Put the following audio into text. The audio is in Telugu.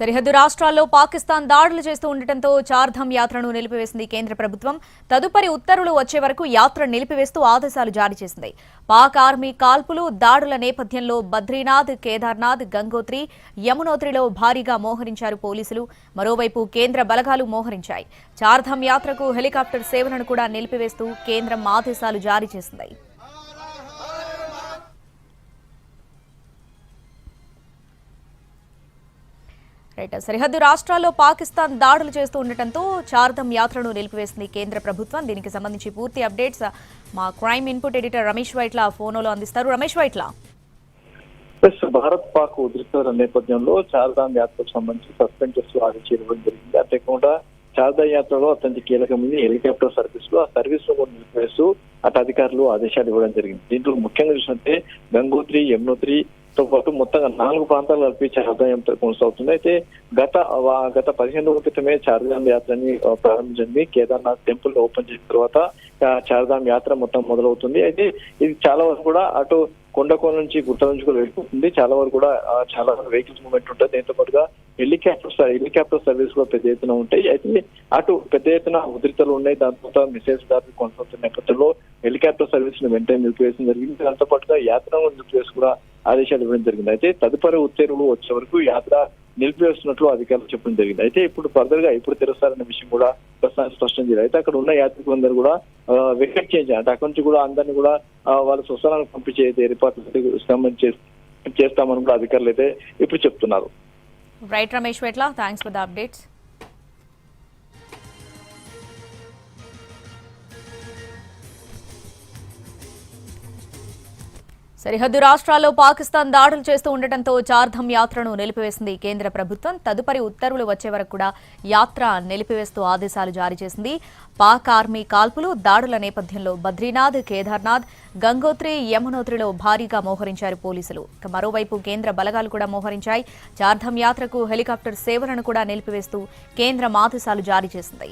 సరిహద్దు రాష్ట్రాల్లో పాకిస్తాన్ దాడులు చేస్తూ ఉండటంతో చార్ధామ్ యాత్రను నిలిపివేసింది కేంద్ర ప్రభుత్వం. తదుపరి ఉత్తర్వులు వచ్చే వరకు యాత్ర నిలిపివేస్తూ ఆదేశాలు జారీ చేసింది. పాక్ ఆర్మీ కాల్పులు, దాడుల నేపథ్యంలో బద్రీనాథ్, కేదార్నాథ్, గంగోత్రి, యమునోత్రిలో భారీగా మోహరించారు పోలీసులు. మరోవైపు కేంద్ర బలగాలు మోహరించాయి. చార్ధామ్ యాత్రకు హెలికాప్టర్ సేవలను కూడా నిలిపివేస్తూ కేంద్రం ఆదేశాలు జారీ చేసింది. సరిహద్దు రాష్ట్రాల్లో పాకిస్తాన్ దాడులు చేస్తూ ఉండటంతో చార్ధామ్ యాత్రను నిలిపివేసింది కేంద్ర ప్రభుత్వం. దీనికి సంబంధించి పూర్తి అప్డేట్స్ మా crime input editor Ramesh Vaitla ఫోన్లో అందిస్తారు. రమేష్ వైట్ల, భారత్ పాక్ ఉద్రిక్తత నేపథ్యంలో చార్ధామ్ యాత్రకు సంబంధించి సస్పెండ్ చేస్తూ ఆదేశించడం జరిగింది. అంతేకాకుండా చార్ధామ్ యాత్రలో అత్యంత కీలకమైంది హెలికాప్టర్ సర్వీస్ లో, ఆ సర్వీస్ లో కూడా నిలిపివేస్తూ అటు అధికారులు ఆదేశాలు ఇవ్వడం జరిగింది. దీంట్లో ముఖ్యంగా చూసినట్టే గంగోత్రి, యమునోత్రి తో పాటు మొత్తంగా 4 ప్రాంతాలు కలిపి చార్ధామ్ యాత్ర కొనసాగుతుంది. అయితే గత 15 రోజుల క్రితమే చార్ధామ్ యాత్రని ప్రారంభించింది. కేదార్నాథ్ టెంపుల్ ఓపెన్ చేసిన తర్వాత చార్ధామ్ యాత్ర మొత్తం మొదలవుతుంది. అయితే ఇది చాలా వరకు కూడా అటు కొండకోన నుంచి గుట్ట నుంచి కూడా వెళ్ళిపోతుంది. చాలా వరకు కూడా చాలా వెహికల్స్ మూవ్మెంట్ ఉంటుంది. దీంతో పాటుగా హెలికాప్టర్ సర్వీస్ కూడా పెద్ద ఎత్తున ఉంటాయి. అయితే అటు పెద్ద ఎత్తున ఉద్రిక్తలు ఉన్నాయి. దాంతో మిసైల్స్ దాడులు కొనసాగుతున్న నేపథ్యంలో హెలికాప్టర్ సర్వీస్ ని వెంటనే నిలిపివేయడం జరిగింది. దాంతో పాటుగా యాత్రను నిలిపివేసి కూడా ఆదేశాలు ఇవ్వడం జరిగింది. అయితే తదుపరి ఉత్తర్వులు వచ్చే వరకు యాత్ర నిలిపివేస్తున్నట్లు అధికారులు చెప్పడం జరిగింది. అయితే ఇప్పుడు ఫర్దర్ గా ఎప్పుడు తెరుస్తారనే విషయం కూడా స్పష్టం చేయాలి. అయితే అక్కడ ఉన్న యాత్రికులందరూ కూడా వెకెట్ చేంజ్ అంటే అక్కడి నుంచి కూడా అందరినీ కూడా వాళ్ళ స్వస్థలానికి పంపించే ఏర్పాట్లు చేస్తామని కూడా అధికారులు అయితే ఇప్పుడు చెప్తున్నారు. Right Ramesh Vaitla, thanks for the updates. సరిహద్దు రాష్ట్రాల్లో పాకిస్తాన్ దాడులు చేస్తూ ఉండటంతో చార్ధామ్ యాత్రను నిలిపివేసింది కేంద్ర ప్రభుత్వం. తదుపరి ఉత్తర్వులు వచ్చే వరకు కూడా యాత్ర నిలిపివేస్తూ ఆదేశాలు జారీ చేసింది. పాక్ ఆర్మీ కాల్పులు, దాడుల నేపథ్యంలో బద్రీనాథ్, కేదార్నాథ్, గంగోత్రి, యమునోత్రిలో భారీగా మోహరించారు పోలీసులు. మరోవైపు కేంద్ర బలగాలు కూడా మోహరించాయి. చార్ధామ్ యాత్రకు హెలికాప్టర్ సేవలను కూడా నిలిపివేస్తూ కేంద్రం ఆదేశాలు జారీ చేసింది.